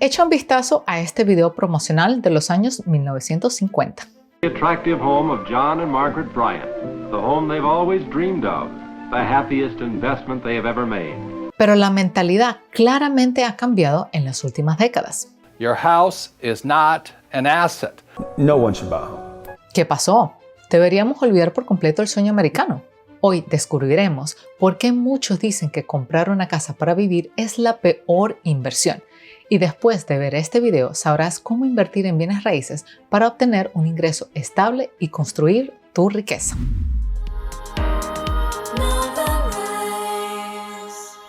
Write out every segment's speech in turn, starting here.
Echa un vistazo a este video promocional de los años 1950. The attractive home of John and Margaret Bryant, the home they've always dreamed of, the happiest investment they have ever made. Pero la mentalidad claramente ha cambiado en las últimas décadas. Your house is not an asset. No one should buy a home. ¿Qué pasó? Deberíamos olvidar por completo el sueño americano. Hoy descubriremos por qué muchos dicen que comprar una casa para vivir es la peor inversión. Y después de ver este video sabrás cómo invertir en bienes raíces para obtener un ingreso estable y construir tu riqueza.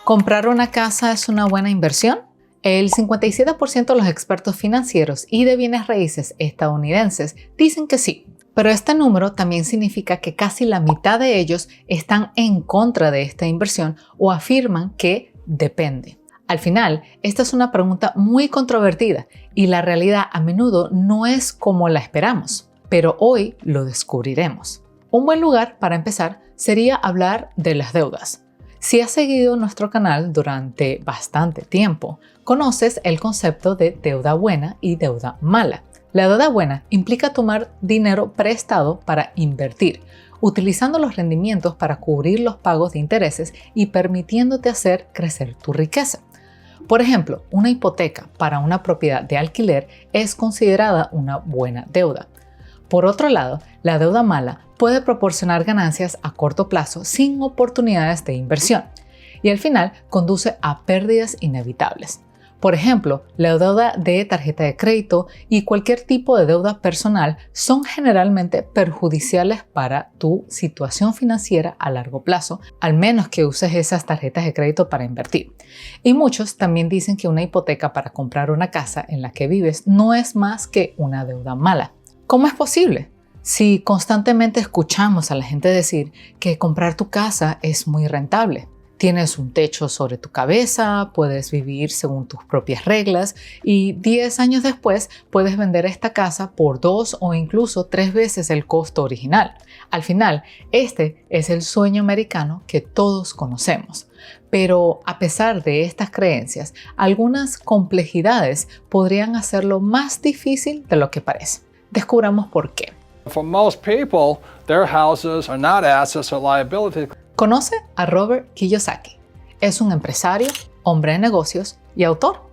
¿Comprar una casa es una buena inversión? El 57% de los expertos financieros y de bienes raíces estadounidenses dicen que sí. Pero este número también significa que casi la mitad de ellos están en contra de esta inversión o afirman que depende. Al final, esta es una pregunta muy controvertida y la realidad a menudo no es como la esperamos, pero hoy lo descubriremos. Un buen lugar para empezar sería hablar de las deudas. Si has seguido nuestro canal durante bastante tiempo, conoces el concepto de deuda buena y deuda mala. La deuda buena implica tomar dinero prestado para invertir, utilizando los rendimientos para cubrir los pagos de intereses y permitiéndote hacer crecer tu riqueza. Por ejemplo, una hipoteca para una propiedad de alquiler es considerada una buena deuda. Por otro lado, la deuda mala puede proporcionar ganancias a corto plazo sin oportunidades de inversión y al final conduce a pérdidas inevitables. Por ejemplo, la deuda de tarjeta de crédito y cualquier tipo de deuda personal son generalmente perjudiciales para tu situación financiera a largo plazo, al menos que uses esas tarjetas de crédito para invertir. Y muchos también dicen que una hipoteca para comprar una casa en la que vives no es más que una deuda mala. ¿Cómo es posible? Si constantemente escuchamos a la gente decir que comprar tu casa es muy rentable. Tienes un techo sobre tu cabeza, puedes vivir según tus propias reglas y 10 años después puedes vender esta casa por 2 o incluso 3 veces el costo original. Al final, este es el sueño americano que todos conocemos. Pero a pesar de estas creencias, algunas complejidades podrían hacerlo más difícil de lo que parece. Descubramos por qué. For most people, their houses are not assets or liabilities. Conoce a Robert Kiyosaki. Es un empresario, hombre de negocios y autor.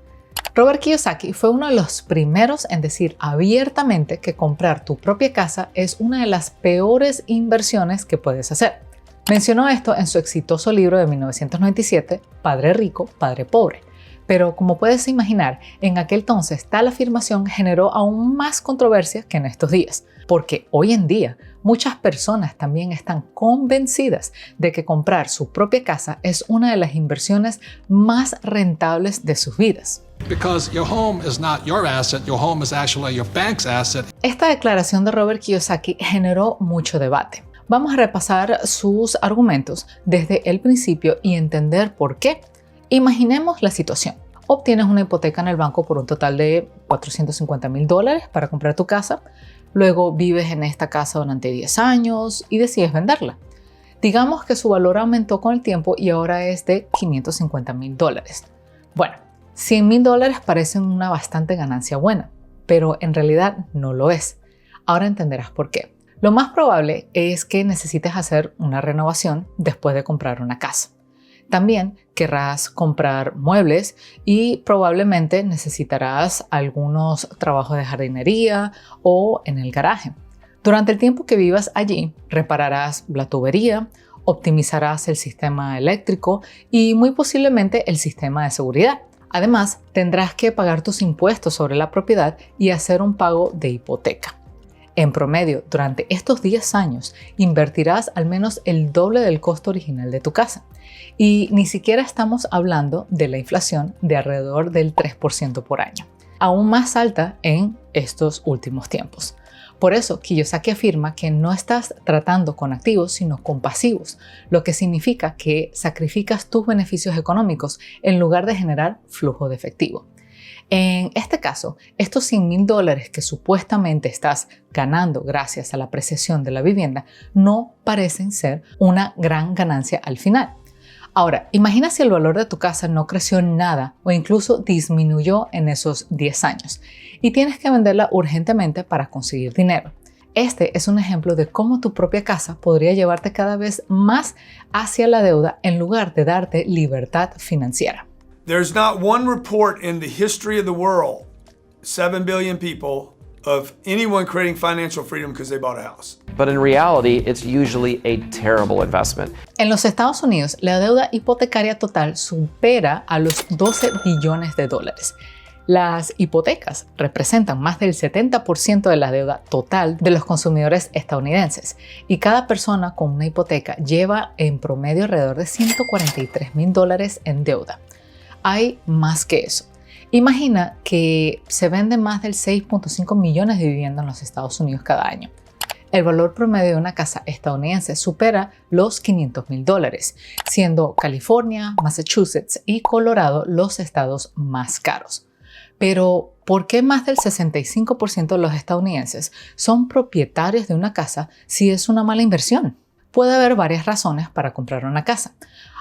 Robert Kiyosaki fue uno de los primeros en decir abiertamente que comprar tu propia casa es una de las peores inversiones que puedes hacer. Mencionó esto en su exitoso libro de 1997, Padre Rico, Padre Pobre. Pero como puedes imaginar, en aquel entonces tal afirmación generó aún más controversia que en estos días, porque hoy en día muchas personas también están convencidas de que comprar su propia casa es una de las inversiones más rentables de sus vidas. Because your home is not your asset, your home is actually your bank's asset. Esta declaración de Robert Kiyosaki generó mucho debate. Vamos a repasar sus argumentos desde el principio y entender por qué. Imaginemos la situación. Obtienes una hipoteca en el banco por un total de $450,000 para comprar tu casa. Luego vives en esta casa durante 10 años y decides venderla. Digamos que su valor aumentó con el tiempo y ahora es de $550,000. Bueno, $100,000 parecen una bastante ganancia buena, pero en realidad no lo es. Ahora entenderás por qué. Lo más probable es que necesites hacer una renovación después de comprar una casa. También querrás comprar muebles y probablemente necesitarás algunos trabajos de jardinería o en el garaje. Durante el tiempo que vivas allí, repararás la tubería, optimizarás el sistema eléctrico y muy posiblemente el sistema de seguridad. Además, tendrás que pagar tus impuestos sobre la propiedad y hacer un pago de hipoteca. En promedio, durante estos 10 años, invertirás al menos el doble del costo original de tu casa. Y ni siquiera estamos hablando de la inflación de alrededor del 3% por año, aún más alta en estos últimos tiempos. Por eso, Kiyosaki afirma que no estás tratando con activos, sino con pasivos, lo que significa que sacrificas tus beneficios económicos en lugar de generar flujo de efectivo. En este caso, estos $100,000 que supuestamente estás ganando gracias a la apreciación de la vivienda no parecen ser una gran ganancia al final. Ahora, imagina si el valor de tu casa no creció nada o incluso disminuyó en esos 10 años y tienes que venderla urgentemente para conseguir dinero. Este es un ejemplo de cómo tu propia casa podría llevarte cada vez más hacia la deuda en lugar de darte libertad financiera. There's not one report in the history of the world, 7 billion people, of anyone creating financial freedom because they bought a house. But in reality, it's usually a terrible investment. En los Estados Unidos, la deuda hipotecaria total supera a los 12 billones de dólares. Las hipotecas representan más del 70% de la deuda total de los consumidores estadounidenses y cada persona con una hipoteca lleva en promedio alrededor de $143,000 en deuda. Hay más que eso. Imagina que se venden más del 6.5 millones de viviendas en los Estados Unidos cada año. El valor promedio de una casa estadounidense supera los $500,000, siendo California, Massachusetts y Colorado los estados más caros. Pero, ¿por qué más del 65% de los estadounidenses son propietarios de una casa si es una mala inversión? Puede haber varias razones para comprar una casa.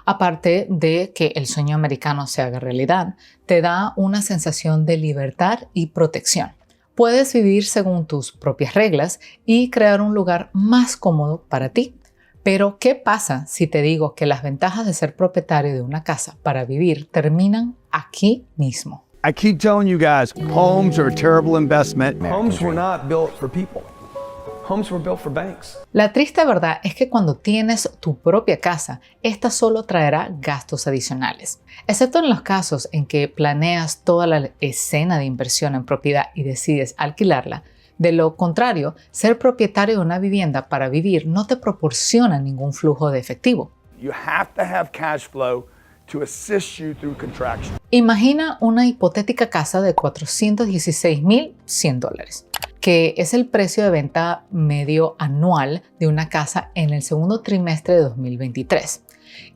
Aparte de que el sueño americano se haga realidad, te da una sensación de libertad y protección. Puedes vivir según tus propias reglas y crear un lugar más cómodo para ti. Pero, ¿qué pasa si te digo que las ventajas de ser propietario de una casa para vivir terminan aquí mismo? I keep telling you guys, homes are a terrible investment. Homes were not built for people. Homes were built for banks. La triste verdad es que cuando tienes tu propia casa, esta solo traerá gastos adicionales. Excepto en los casos en que planeas toda la escena de inversión en propiedad y decides alquilarla. De lo contrario, ser propietario de una vivienda para vivir no te proporciona ningún flujo de efectivo. You have to have cash flow to assist you through contraction. Imagina una hipotética casa de $416,100, que es el precio de venta medio anual de una casa en el segundo trimestre de 2023.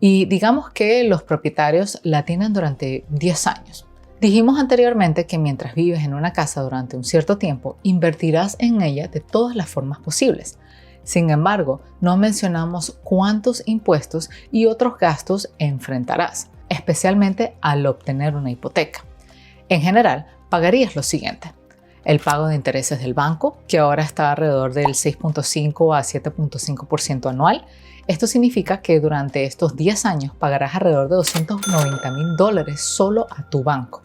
Y digamos que los propietarios la tienen durante 10 años. Dijimos anteriormente que mientras vives en una casa durante un cierto tiempo, invertirás en ella de todas las formas posibles. Sin embargo, no mencionamos cuántos impuestos y otros gastos enfrentarás, especialmente al obtener una hipoteca. En general, pagarías lo siguiente: el pago de intereses del banco, que ahora está alrededor del 6.5 a 7.5% anual. Esto significa que durante estos 10 años pagarás alrededor de $290,000 solo a tu banco.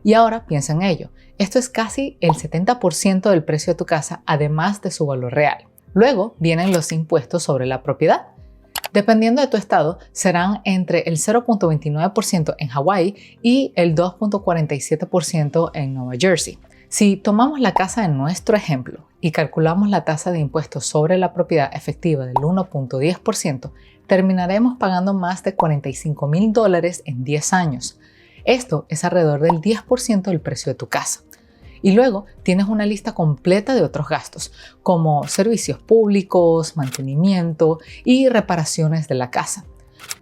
Y ahora piensa en ello, esto es casi el 70% del precio de tu casa, además de su valor real. Luego vienen los impuestos sobre la propiedad. Dependiendo de tu estado, serán entre el 0.29% en Hawái y el 2.47% en Nueva Jersey. Si tomamos la casa de nuestro ejemplo y calculamos la tasa de impuestos sobre la propiedad efectiva del 1.10%, terminaremos pagando más de $45,000 en 10 años. Esto es alrededor del 10% del precio de tu casa. Y luego tienes una lista completa de otros gastos, como servicios públicos, mantenimiento y reparaciones de la casa,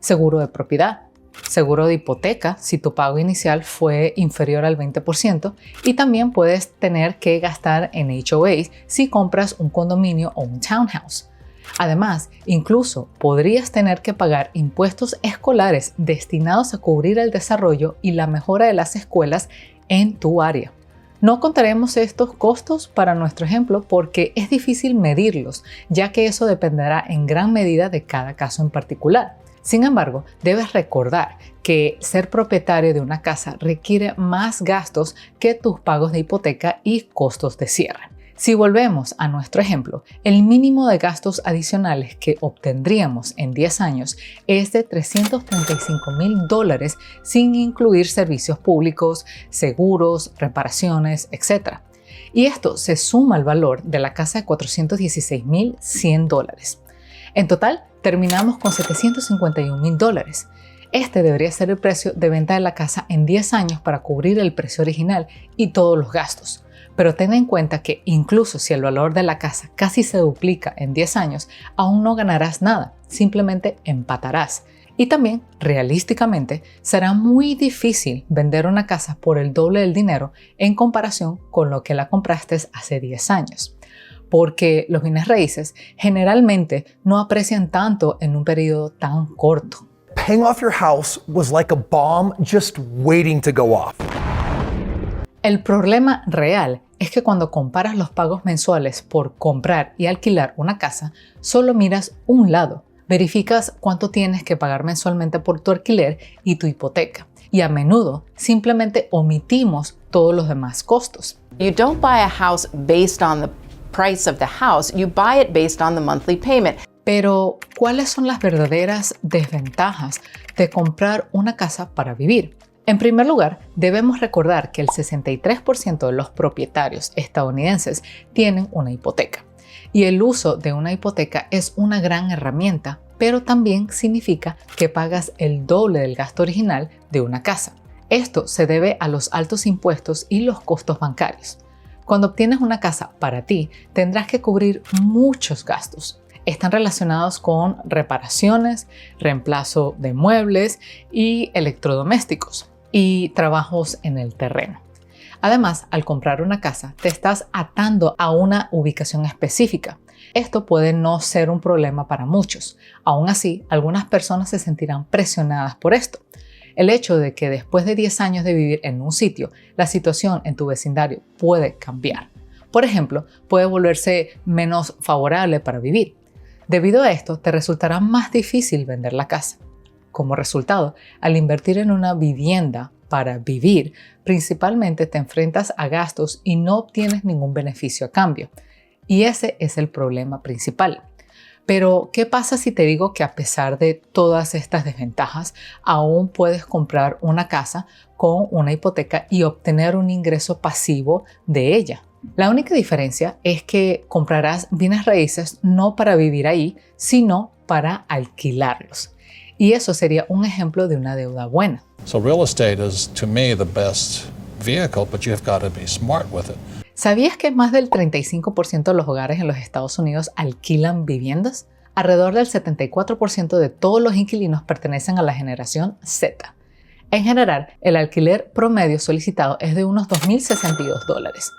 seguro de propiedad, seguro de hipoteca si tu pago inicial fue inferior al 20%, y también puedes tener que gastar en HOAs si compras un condominio o un townhouse. Además, incluso podrías tener que pagar impuestos escolares destinados a cubrir el desarrollo y la mejora de las escuelas en tu área. No contaremos estos costos para nuestro ejemplo porque es difícil medirlos, ya que eso dependerá en gran medida de cada caso en particular. Sin embargo, debes recordar que ser propietario de una casa requiere más gastos que tus pagos de hipoteca y costos de cierre. Si volvemos a nuestro ejemplo, el mínimo de gastos adicionales que obtendríamos en 10 años es de $335,000 sin incluir servicios públicos, seguros, reparaciones, etc. Y esto se suma al valor de la casa de $416,100. En total, terminamos con $751,000. Este debería ser el precio de venta de la casa en 10 años para cubrir el precio original y todos los gastos. Pero ten en cuenta que incluso si el valor de la casa casi se duplica en 10 años, aún no ganarás nada, simplemente empatarás. Y también, realísticamente, será muy difícil vender una casa por el doble del dinero en comparación con lo que la compraste hace 10 años. Porque los bienes raíces generalmente no aprecian tanto en un periodo tan corto. paying off your house was like a bomb just waiting to go off. El problema real es que cuando comparas los pagos mensuales por comprar y alquilar una casa, solo miras un lado. Verificas cuánto tienes que pagar mensualmente por tu alquiler y tu hipoteca. Y a menudo simplemente omitimos todos los demás costos. You don't buy a house based on the price of the house, you buy it based on the monthly payment. Pero, ¿cuáles son las verdaderas desventajas de comprar una casa para vivir? En primer lugar, debemos recordar que el 63% de los propietarios estadounidenses tienen una hipoteca. Y el uso de una hipoteca es una gran herramienta, pero también significa que pagas el doble del gasto original de una casa. Esto se debe a los altos impuestos y los costos bancarios. Cuando obtienes una casa para ti, tendrás que cubrir muchos gastos. Están relacionados con reparaciones, reemplazo de muebles y electrodomésticos y trabajos en el terreno. Además, al comprar una casa, te estás atando a una ubicación específica. Esto puede no ser un problema para muchos. Aún así, algunas personas se sentirán presionadas por esto. El hecho de que después de 10 años de vivir en un sitio, la situación en tu vecindario puede cambiar. Por ejemplo, puede volverse menos favorable para vivir. Debido a esto, te resultará más difícil vender la casa. Como resultado, al invertir en una vivienda para vivir, principalmente te enfrentas a gastos y no obtienes ningún beneficio a cambio. Y ese es el problema principal. Pero, ¿qué pasa si te digo que a pesar de todas estas desventajas, aún puedes comprar una casa con una hipoteca y obtener un ingreso pasivo de ella? La única diferencia es que comprarás bienes raíces no para vivir ahí, sino para alquilarlos. Y eso sería un ejemplo de una deuda buena. So real estate is, to me, the best vehicle, but you've got to be smart with it. ¿Sabías que más del 35% de los hogares en los Estados Unidos alquilan viviendas? Alrededor del 74% de todos los inquilinos pertenecen a la generación Z. En general, el alquiler promedio solicitado es de unos $2,062.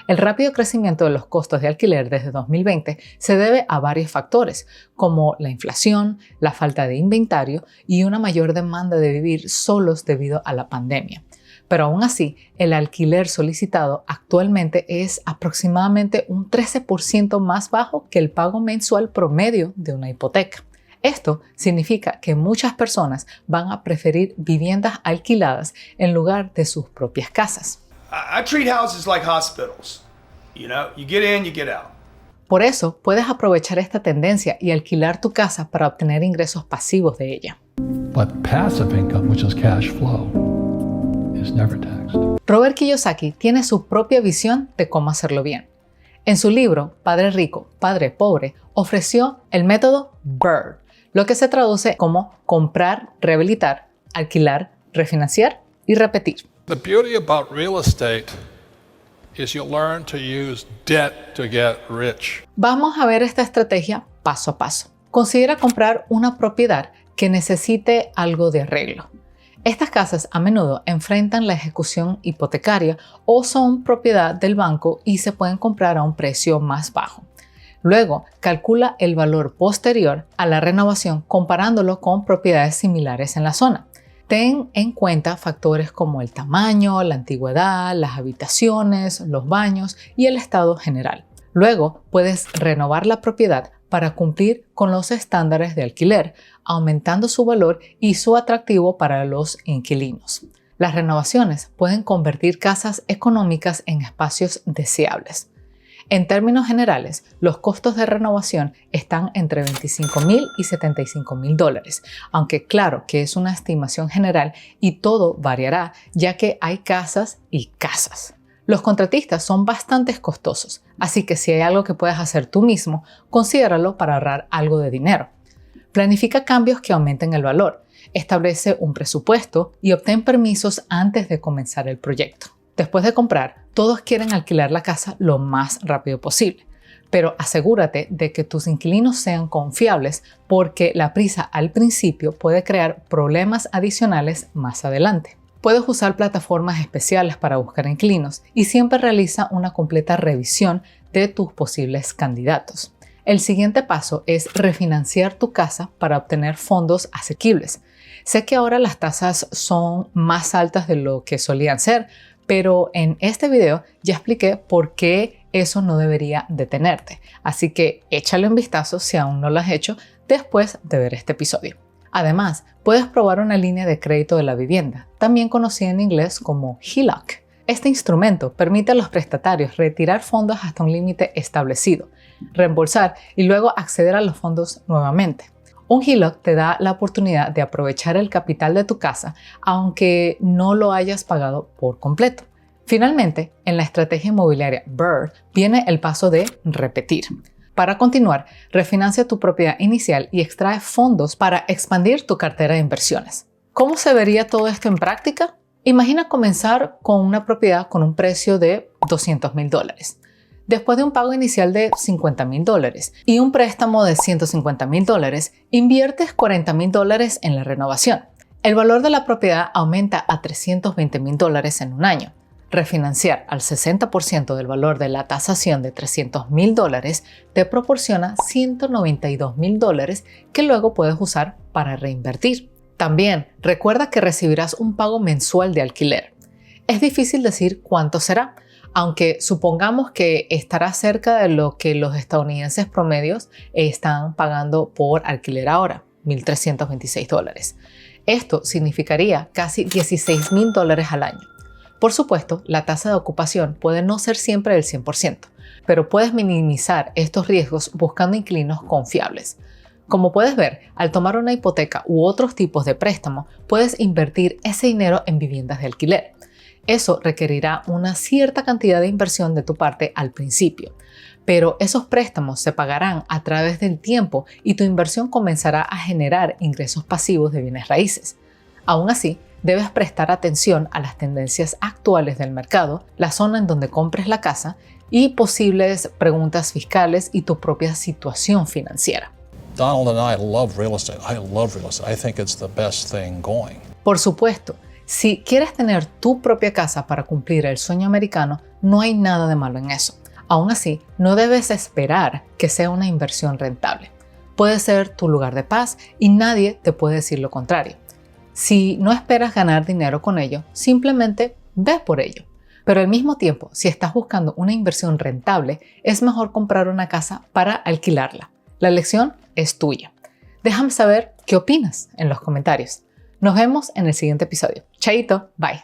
El rápido crecimiento de los costos de alquiler desde 2020 se debe a varios factores, como la inflación, la falta de inventario y una mayor demanda de vivir solos debido a la pandemia. Pero aún así, el alquiler solicitado actualmente es aproximadamente un 13% más bajo que el pago mensual promedio de una hipoteca. Esto significa que muchas personas van a preferir viviendas alquiladas en lugar de sus propias casas. I treat houses like hospitals. You know, you get in, you get out. Por eso, puedes aprovechar esta tendencia y alquilar tu casa para obtener ingresos pasivos de ella. But passive income, which is cash flow, is never taxed. Robert Kiyosaki tiene su propia visión de cómo hacerlo bien. En su libro, Padre Rico, Padre Pobre, ofreció el método BRRRR, lo que se traduce como comprar, rehabilitar, alquilar, refinanciar y repetir. The beauty about real estate is you learn to use debt to get rich. Vamos a ver esta estrategia paso a paso. Considera comprar una propiedad que necesite algo de arreglo. Estas casas a menudo enfrentan la ejecución hipotecaria o son propiedad del banco y se pueden comprar a un precio más bajo. Luego, calcula el valor posterior a la renovación comparándolo con propiedades similares en la zona. Ten en cuenta factores como el tamaño, la antigüedad, las habitaciones, los baños y el estado general. Luego, puedes renovar la propiedad para cumplir con los estándares de alquiler, aumentando su valor y su atractivo para los inquilinos. Las renovaciones pueden convertir casas económicas en espacios deseables. En términos generales, los costos de renovación están entre $25,000 y $75,000, aunque claro que es una estimación general y todo variará ya que hay casas y casas. Los contratistas son bastante costosos, así que si hay algo que puedes hacer tú mismo, considéralo para ahorrar algo de dinero. Planifica cambios que aumenten el valor, establece un presupuesto y obtén permisos antes de comenzar el proyecto. Después de comprar, todos quieren alquilar la casa lo más rápido posible, pero asegúrate de que tus inquilinos sean confiables porque la prisa al principio puede crear problemas adicionales más adelante. Puedes usar plataformas especiales para buscar inquilinos y siempre realiza una completa revisión de tus posibles candidatos. El siguiente paso es refinanciar tu casa para obtener fondos asequibles. Sé que ahora las tasas son más altas de lo que solían ser, pero en este video ya expliqué por qué eso no debería detenerte. Así que échale un vistazo si aún no lo has hecho después de ver este episodio. Además, puedes probar una línea de crédito de la vivienda, también conocida en inglés como HELOC. Este instrumento permite a los prestatarios retirar fondos hasta un límite establecido, reembolsar y luego acceder a los fondos nuevamente. Un HELOC te da la oportunidad de aprovechar el capital de tu casa aunque no lo hayas pagado por completo. Finalmente, en la estrategia inmobiliaria BRRRR viene el paso de repetir. Para continuar, refinancia tu propiedad inicial y extrae fondos para expandir tu cartera de inversiones. ¿Cómo se vería todo esto en práctica? Imagina comenzar con una propiedad con un precio de $200,000. Después de un pago inicial de $50,000 y un préstamo de $150,000, inviertes $40,000 en la renovación. El valor de la propiedad aumenta a $320,000 en un año. Refinanciar al 60% del valor de la tasación de $300,000 te proporciona $192,000 que luego puedes usar para reinvertir. También recuerda que recibirás un pago mensual de alquiler. Es difícil decir cuánto será, aunque supongamos que estará cerca de lo que los estadounidenses promedios están pagando por alquiler ahora, $1,326. Esto significaría casi $16,000 al año. Por supuesto, la tasa de ocupación puede no ser siempre del 100%, pero puedes minimizar estos riesgos buscando inquilinos confiables. Como puedes ver, al tomar una hipoteca u otros tipos de préstamo, puedes invertir ese dinero en viviendas de alquiler. Eso requerirá una cierta cantidad de inversión de tu parte al principio, pero esos préstamos se pagarán a través del tiempo y tu inversión comenzará a generar ingresos pasivos de bienes raíces. Aún así, debes prestar atención a las tendencias actuales del mercado, la zona en donde compres la casa y posibles preguntas fiscales y tu propia situación financiera. Donald and I love real estate. I love real estate. I think it's the best thing going. Por supuesto, si quieres tener tu propia casa para cumplir el sueño americano, no hay nada de malo en eso. Aún así, no debes esperar que sea una inversión rentable. Puede ser tu lugar de paz y nadie te puede decir lo contrario. Si no esperas ganar dinero con ello, simplemente ve por ello. Pero al mismo tiempo, si estás buscando una inversión rentable, es mejor comprar una casa para alquilarla. La elección es tuya. Déjame saber qué opinas en los comentarios. Nos vemos en el siguiente episodio. Chaito, bye.